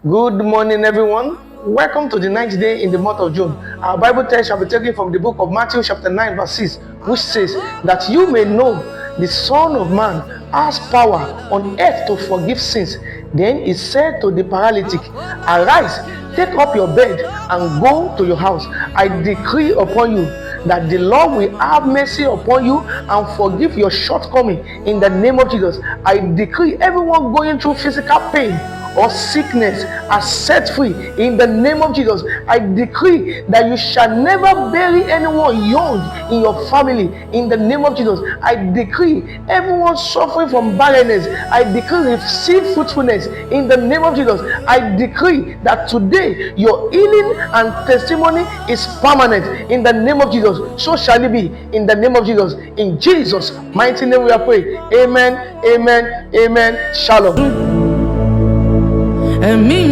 Good morning, everyone. Welcome to the ninth day in the month of June. Our Bible text shall be taken from the book of Matthew, chapter 9, verse 6, which says, "That you may know the Son of Man has power on earth to forgive sins." Then he said to the paralytic, "Arise, take up your bed, and go to your house. I decree upon you that the Lord will have mercy upon you and forgive your shortcoming in the name of Jesus." I decree everyone going through physical pain or sickness are set free in the name of Jesus. I decree that you shall never bury anyone young in your family in the name of Jesus. I decree everyone suffering from barrenness, I decree receive fruitfulness in the name of Jesus. I decree that today your healing and testimony is permanent in the name of Jesus. So shall it be in the name of Jesus. In Jesus' mighty name we are praying. Amen, amen, amen. Shalom. And me